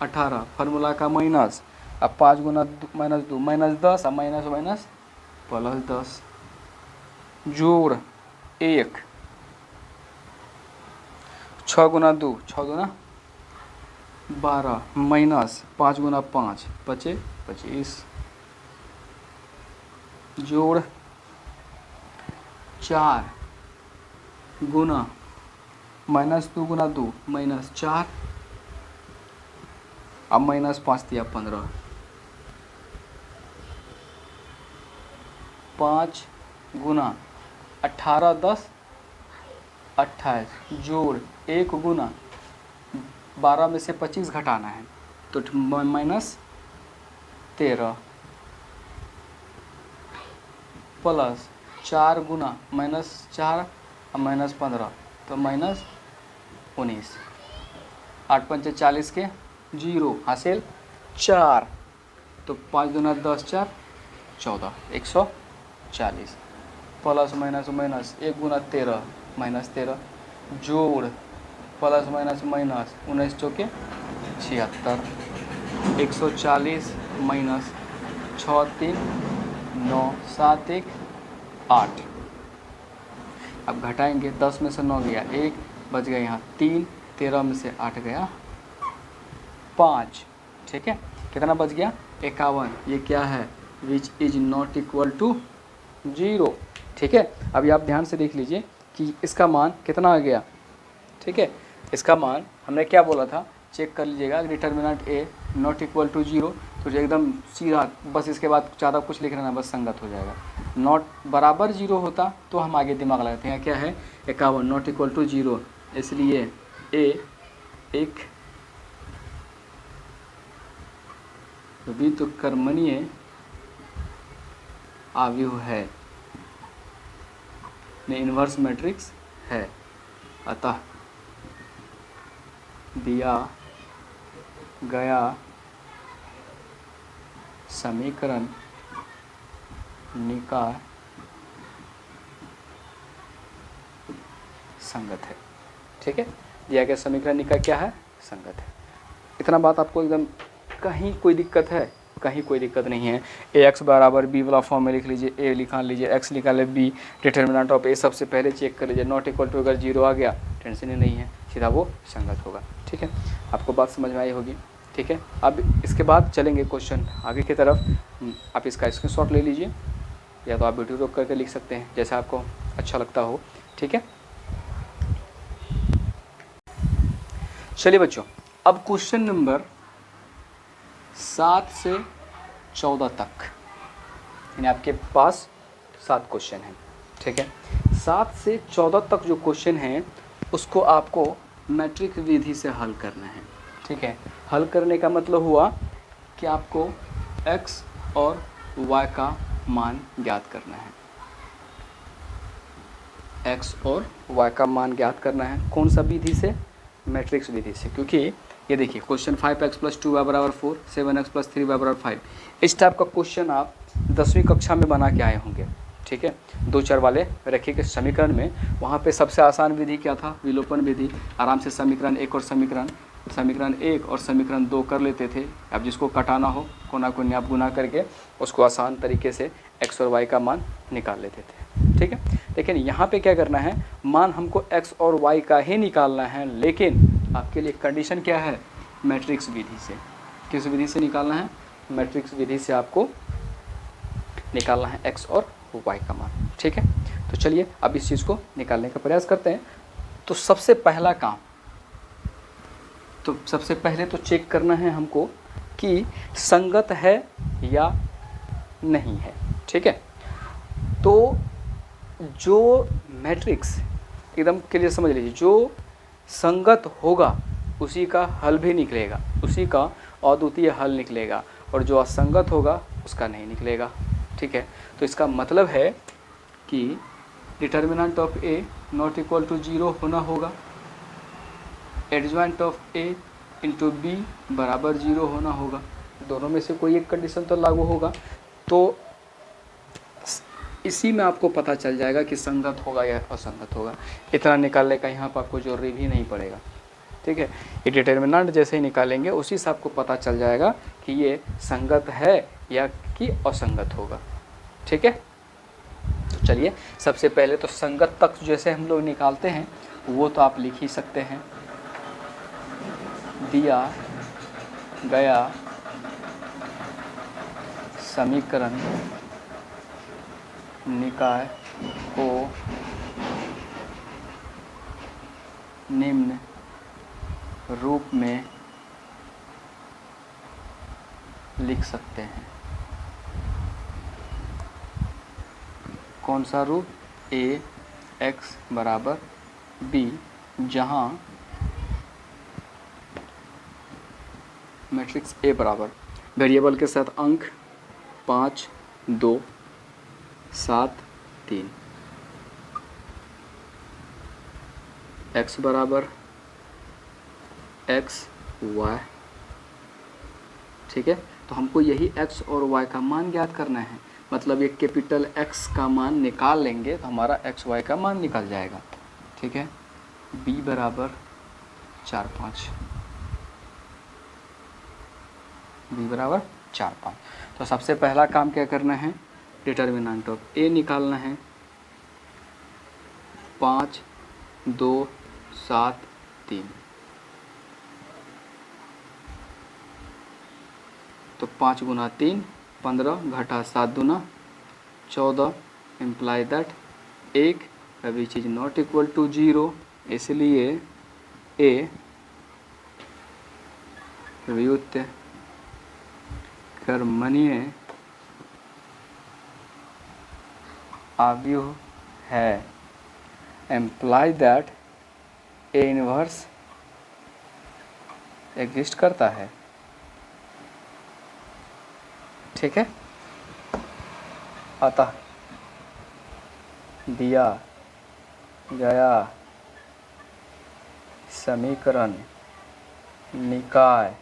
18, फार्मूला का माइनस, अब 5 गुना -2 -10, अब माइनस माइनस प्लस 10, जोड़ 1, 6 गुना 2 6 गुना 12, माइनस 5 गुना 5 बचे 25, जोड़ 4 गुना -2 गुना 2 -4, अब -5 दिया 15, 5 गुना 18 10 28, जोड़ 1 गुना 12 में से 25 घटाना है, तो -13, प्लस 4 गुना -4 और -15, तो -19, 8 पंचे 40 के 0 हासिल 4, तो 5 गुना 10 4 14, 140, प्लस माइनस माइनस 1 गुना 13 -13, जोड़ प्लस माइनस माइनस 19 चौके 76, 140 माइनस 6 3 9 7 1 8, अब घटाएंगे, 10 में से 9 गया 1, बच गया यहाँ 3, 13 में से 8 गया 5, ठीक है। कितना बच गया 51, ये क्या है, which is not equal to 0, ठीक है। अभी आप ध्यान से देख लीजिए कि इसका मान कितना आ गया, ठीक है। इसका मान हमने क्या बोला था, चेक कर लीजिएगा, determinant A not equal to 0, तो एकदम सीधा, बस इसके बाद ज़्यादा कुछ लिख लेना, बस संगत हो जाएगा। नॉट बराबर 0 होता तो हम आगे दिमाग लगाते हैं, क्या है 51 नॉट इक्वल टू 0, इसलिए ए एक व्युत्क्रमणीय अवयव है, इन्वर्स मैट्रिक्स है, अतः दिया गया समीकरण निकाय संगत है, ठीक है। दिया गया समीकरण निकाय क्या है, संगत है। इतना बात आपको एकदम, कहीं कोई दिक्कत है, कहीं कोई दिक्कत नहीं है। ए एक्स बराबर बी वाला फॉर्म में लिख लीजिए, ए लिखा लीजिए, एक्स लिखा ले बी, डिटर्मिनेंट ऑफ ए सबसे पहले चेक कर लीजिए, नॉट इक्वल टू अगर 0 आ गया टेंशन ही नहीं है, सीधा वो संगत होगा, ठीक है। आपको बात समझ में आई होगी, ठीक है। अब इसके बाद चलेंगे क्वेश्चन आगे की तरफ, आप इसका स्क्रीनशॉट ले लीजिए। या तो आप वीडियो रोक करके लिख सकते हैं, जैसा आपको अच्छा लगता हो। ठीक है, चलिए बच्चों, अब क्वेश्चन नंबर 7 से 14 तक, यानी आपके पास 7 क्वेश्चन हैं। ठीक है, 7 से 14 तक जो क्वेश्चन हैं उसको आपको मैट्रिक्स विधि से हल करना है। ठीक है, हल करने का मतलब हुआ कि आपको x और y का मान ज्ञात करना है। x और y का मान ज्ञात करना है, कौन सा विधि से? मैट्रिक्स विधि से। क्योंकि ये देखिए question 5x + 2y = 4, 7x + 3y = 5, इस टाइप का क्वेश्चन आप 10वीं कक्षा में बना के आए होंगे। ठीक है, 2 चर वाले रैखिक के समीकरण में वहाँ पे सबसे आसान विधि क्या था? विलोपन विधि। आराम से समीकरण 1 और समीकरण 1 और समीकरण 2 कर लेते थे। अब जिसको कटाना हो कोना कोनी आप गुना करके उसको आसान तरीके से x और y का मान निकाल लेते थे। ठीक है, लेकिन यहाँ पे क्या करना है, मान हमको x और y का ही निकालना है, लेकिन आपके लिए कंडीशन क्या है? मैट्रिक्स विधि से। किस विधि से निकालना है? मैट्रिक्स विधि से आपको निकालना है x और y का मान। ठीक है, तो चलिए अब इस चीज़ को निकालने का प्रयास करते हैं। तो सबसे पहला काम, तो सबसे पहले तो चेक करना है हमको कि संगत है या नहीं है। ठीक है, तो जो मैट्रिक्स एकदम क्लियर समझ लीजिए, जो संगत होगा उसी का हल भी निकलेगा, उसी का अद्वितीय हल निकलेगा, और जो असंगत होगा उसका नहीं निकलेगा। ठीक है, तो इसका मतलब है कि determinant of A not equal to 0 होना होगा, adjoint of A into B बराबर 0 होना होगा। दोनों में से कोई एक कंडीशन तो लागू होगा, तो इसी में आपको पता चल जाएगा कि संगत होगा या असंगत होगा। इतना निकालने का यहाँ पर आपको जरूरी भी नहीं पड़ेगा। ठीक है, ये डिटर्मिनेंट जैसे ही निकालेंगे उसी से आपको पता चल जाएगा कि ये संगत है या कि असंगत होगा। ठीक है, तो चलिए सबसे पहले तो संगत तक जैसे हम लोग निकालते हैं वो तो आप लिख ही सकते हैं। दिया गया समीकरण निकाय को निम्न रूप में लिख सकते हैं। कौन सा रूप? a x बराबर b, जहाँ मैट्रिक्स A बराबर वेरिएबल के साथ अंक 5, 2, 7, 3, x बराबर x y। ठीक है, तो हमको यही x और y का मान ज्ञात करना है, मतलब ये कैपिटल X का मान निकाल लेंगे तो हमारा x y का मान निकल जाएगा। ठीक है, b बराबर 4, 5, b बराबर 4, 5। तो सबसे पहला काम क्या करना है? डिटर्मिनेंट ऑफ a निकालना है। 5, 2, 7, 3, तो 5 गुना 3 15 घटा 7 दूना 14, imply that 1 which is not equal to 0, इसलिए a व्युत्क्रमणीय अवयव है, imply that a inverse exist करता है। ठीक है, अतः दिया गया समीकरण निकाय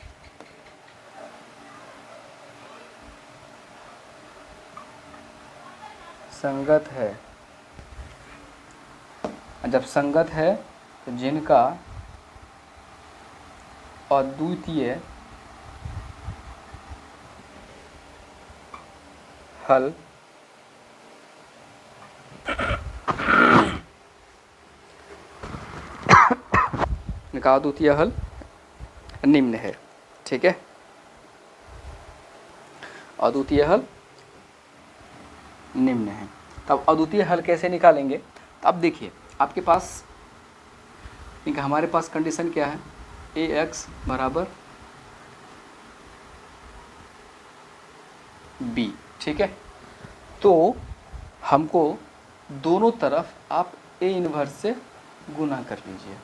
संगत है। जब संगत है तो जिनका अद्वितीय हल इनका अद्वितीय हल निम्न है। ठीक है, अद्वितीय हल निम्न हैं। तब अद्वितीय हल कैसे निकालेंगे? तो अब देखिए आपके पास हमारे पास कंडीशन क्या है, ax बराबर b, ठीक है। तो हमको दोनों तरफ आप a इन्वर्स से गुना कर लीजिए,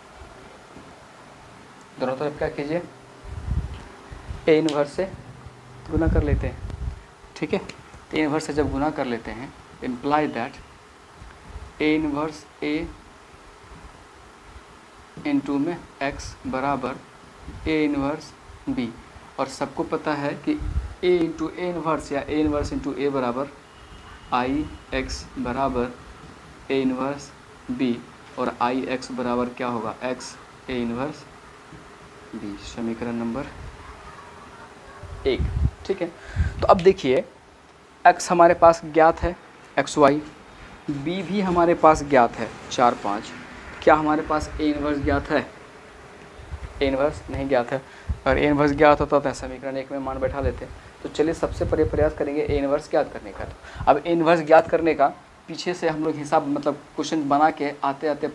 दोनों तरफ क्या कीजिए, a इन्वर्स से गुना कर लेते हैं, ठीक है। a इन्वर्स से जब गुना कर लेते हैं imply that a inverse a into में x बराबर a इन्वर्स b, और सबको पता है कि a इंटू ए इन्वर्स या a इन्वर्स इंटू a बराबर आई एक्स बराबर a इन्वर्स b, और आई एक्स बराबर क्या होगा, x a इन्वर्स b, समीकरण नंबर 1, ठीक है। तो अब देखिए x हमारे पास ज्ञात है एक्स वाई, b भी हमारे पास ज्ञात है 4 5, क्या हमारे पास a इन्वर्स ज्ञात है? a इन्वर्स नहीं ज्ञात है। अगर a इन्वर्स ज्ञात होता तो समीकरण 1 में मान बैठा लेते। तो चलिए सबसे पहले प्रयास करेंगे a इन्वर्स ज्ञात करने का। अब a इन्वर्स ज्ञात करने का पीछे से हम लोग हिसाब मतलब क्वेश्चन बना के आते आते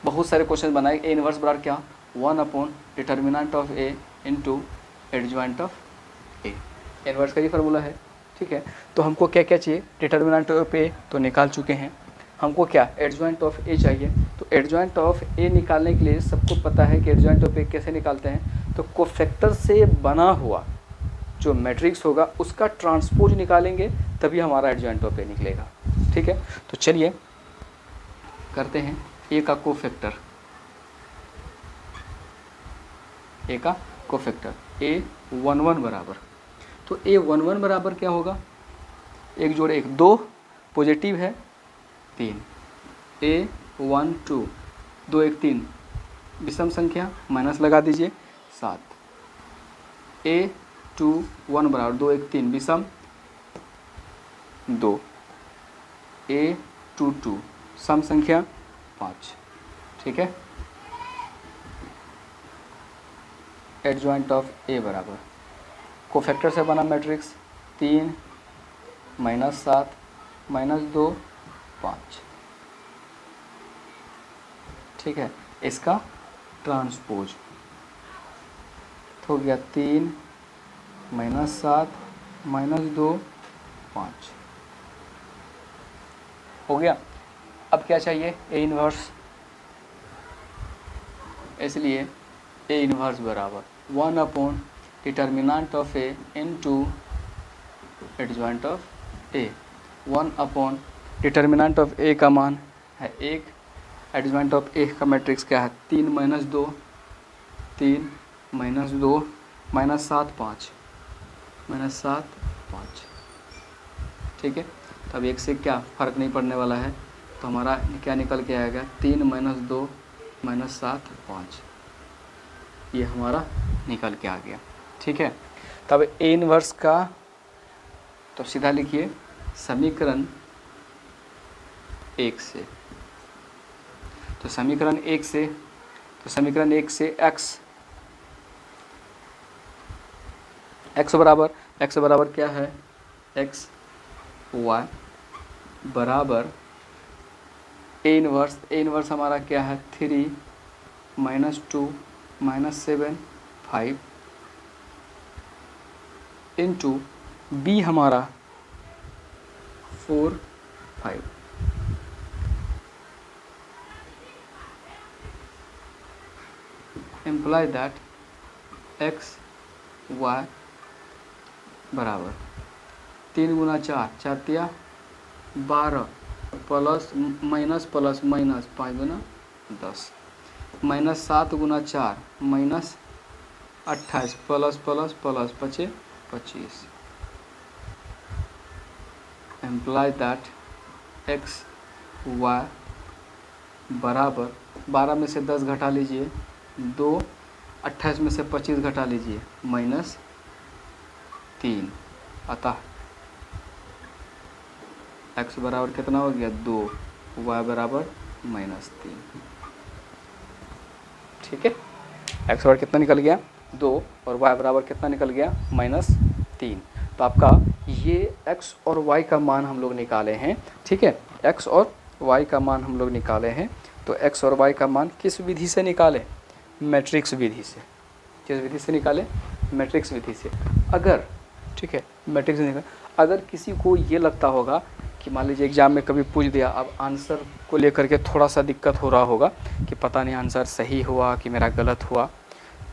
बहुत सारे क्वेश्चन बनाए। a इन्वर्स बराबर क्या, 1 upon determinant of a into adjoint of a, inverse का ही फार्मूला है, ठीक है। तो हमको क्या क्या चाहिए, डिटर्मिनेंट ऑफ a तो निकाल चुके हैं, हमको क्या एडजॉइंट ऑफ a चाहिए। तो एडजॉइंट ऑफ a निकालने के लिए सबको पता है कि एडजॉइंट ऑफ a कैसे निकालते हैं, तो कोफैक्टर से बना हुआ जो मैट्रिक्स होगा उसका ट्रांसपोज निकालेंगे तभी हमारा एडजॉइंट ऑफ a निकलेगा, ठीक है। तो चलिए करते हैं a का कोफैक्टर, a का कोफैक्टर a11 बराबर, तो a11 बराबर क्या होगा, 1 जोड़े 1 2 पॉजिटिव है 3, a12 2 1 3 विषम संख्या माइनस लगा दीजिए 7, a21 बराबर 2 1 3 विषम 2, a22 सम संख्या 5, ठीक है। एडजॉइंट ऑफ a बराबर कोफैक्टर से बना मैट्रिक्स 3 -7 -2 5, ठीक है। इसका ट्रांसपोज हो गया 3 -7 -2 5 हो गया। अब क्या चाहिए, ए इन्वर्स, इसलिए ए इन्वर्स बराबर 1 upon determinant of A into adjoint of A, 1 upon determinant of A का मान है 1, एडजॉइंट ऑफ ए का मैट्रिक्स क्या है 3 -2 3 -2 -7 5 -7 5, ठीक है। तब एक से क्या फ़र्क नहीं पड़ने वाला है, तो हमारा क्या निकल के आएगा 3 -2 -7 5, ये हमारा निकल के आ गया, ठीक है। तब ए इन्वर्स का तो सीधा लिखिए समीकरण 1 से, तो समीकरण 1 से, तो समीकरण 1 से x बराबर क्या है, x y बराबर ए इन्वर्स हमारा क्या है 3 -2 -7 5 इंटू बी हमारा 4 5, इम्प्लाई दैट x y बराबर 3 गुना 4 4 तिया 12 plus minus 5 Guna 10 -7 Guna 4 -28 plus 25 imply that x y बराबर 12 में से 10 घटा लीजिए 2, 28 में से 25 घटा लीजिए -3, अतः x बराबर कितना हो गया 2, y बराबर -3, ठीक है। x बराबर कितना निकल गया 2 और y बराबर कितना निकल गया -3। तो आपका ये x और y का मान हम लोग निकाले हैं, ठीक है, x और y का मान हम लोग निकाले हैं। तो x और y का मान किस विधि से निकाले? मैट्रिक्स विधि से। किस विधि से निकाले? मैट्रिक्स विधि से। अगर, ठीक है, मैट्रिक्स निकाले। अगर किसी को ये लगता होगा कि मान लीजिए एग्जाम में कभी पूछ दिया, अब आंसर को लेकर के थोड़ा सा दिक्कत हो रहा होगा कि पता नहीं आंसर सही हुआ कि मेरा गलत हुआ,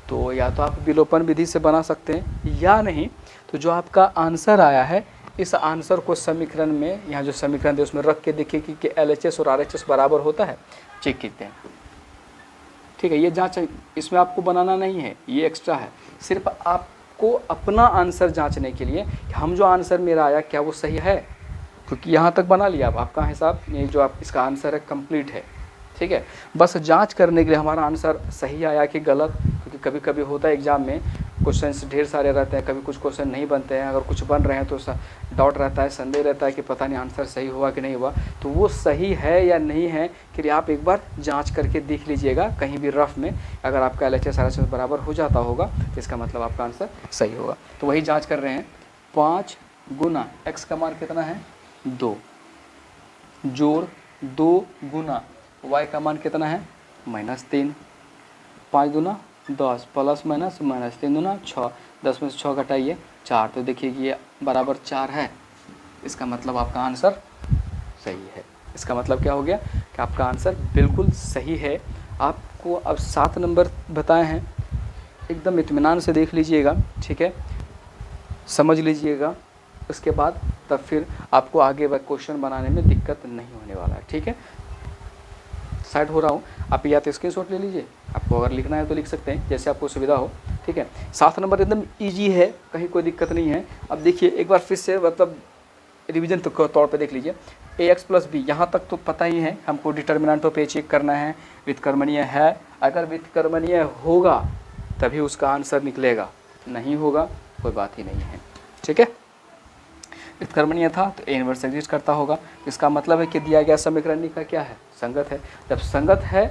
तो या तो आप विलोपन विधि से बना सकते हैं, या नहीं तो जो आपका आंसर आया है इस आंसर को समीकरण में, यहाँ जो समीकरण है उसमें रख के देखिए कि LHS और RHS बराबर होता है, चेक करते हैं, ठीक है। ये जांच इसमें आपको बनाना नहीं है, ये एक्स्ट्रा है, सिर्फ आपको अपना आंसर जांचने के लिए कि हम जो आंसर मेरा आया क्या वो सही है, क्योंकि यहाँ तक बना लिया अब आपका हिसाब, ये जो आप इसका आंसर है कंप्लीट है, ठीक है। बस जांच करने के लिए हमारा आंसर सही आया कि गलत, क्योंकि कभी कभी होता है एग्जाम में क्वेश्चंस ढेर सारे रहते हैं, कभी कुछ क्वेश्चन नहीं बनते हैं, अगर कुछ बन रहे हैं तो डाउट रहता है, संदेह रहता है कि पता नहीं आंसर सही हुआ कि नहीं हुआ, तो वो सही है या नहीं है कि आप एक बार जांच करके देख लीजिएगा कहीं भी रफ में। अगर आपका LHS RHS बराबर हो जाता होगा तो इसका मतलब आपका आंसर सही होगा। तो वही जाँच कर रहे हैं। 5 गुना x का मान कितना है? 2 जोड़ 2 गुना y का मान कितना है? -3। 5 दूना 10 प्लस माइनस -3 दूना 6, 10 में से 6 घटाइए 4, तो देखिए कि ये बराबर 4 है। इसका मतलब आपका आंसर सही है। इसका मतलब क्या हो गया कि आपका आंसर बिल्कुल सही है। आपको अब 7 नंबर बताए हैं, एकदम इत्मीनान से देख लीजिएगा, ठीक है, समझ लीजिएगा, उसके बाद तब फिर आपको आगे क्वेश्चन बनाने में दिक्कत नहीं होने वाला है, ठीक है। साइड हो रहा हूँ, आप या तो स्क्रीनशॉट ले लीजिए, आपको अगर लिखना है तो लिख सकते हैं, जैसे आपको सुविधा हो, ठीक है। 7 नंबर एकदम इजी है, कहीं कोई दिक्कत नहीं है। अब देखिए एक बार फिर से मतलब रिवीजन तो तौर पे देख लीजिए। ax + b यहाँ तक तो पता ही है, हमको डिटर्मिनेंट ऑफ a चेक करना है, व्युत्क्रमणीय है। अगर व्युत्क्रमणीय होगा तभी उसका आंसर निकलेगा, नहीं होगा कोई बात ही नहीं है, ठीक है। व्युत्क्रमणीय था तो a इनवर्स एग्जिस्ट करता होगा, इसका मतलब है कि दिया गया समीकरण का क्या है? संगत है। जब संगत है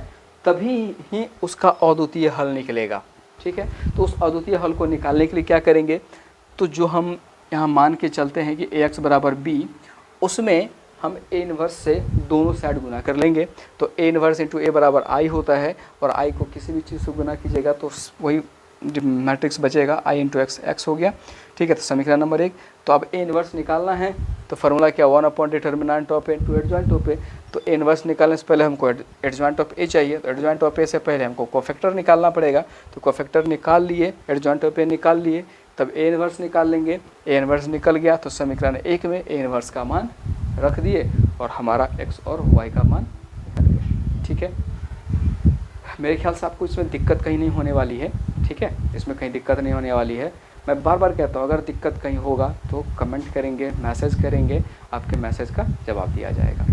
तभी ही उसका अद्वितीय हल निकलेगा, ठीक है। तो उस अद्वितीय हल को निकालने के लिए क्या करेंगे, तो जो हम यहाँ मान के चलते हैं कि ax = b, उसमें हम a इनवर्स से दोनों साइड गुना कर लेंगे। तो a इनवर्स × a = I होता है, और I को किसी भी चीज़ से गुना कीजिएगा तो वही मैट्रिक्स बचेगा, I × x, x हो गया, ठीक है। तो समीकरण नंबर 1। तो अब a इनवर्स निकालना है, तो फार्मूला क्या? Determinant of a × adjoint of a। तो a इनवर्स निकालने से पहले हमको एडजॉइंट ऑफ a चाहिए, तो एडजॉइंट ऑफ a से पहले हमको कोफैक्टर निकालना पड़ेगा। तो कोफैक्टर निकाल लिए, एडजॉइंट ऑफ a निकाल लिए, तब a इनवर्स निकाल लेंगे। a इनवर्स निकल गया तो समीकरण 1 में a इनवर्स का मान रख दिए और हमारा x और y का मान निकल गया, ठीक है। मेरे ख्याल से आपको इसमें दिक्कत कहीं नहीं होने वाली है, ठीक है, इसमें कहीं दिक्कत नहीं होने वाली है। मैं बार बार कहता हूँ, अगर दिक्कत कहीं होगा तो कमेंट करेंगे, मैसेज करेंगे, आपके मैसेज का जवाब दिया जाएगा।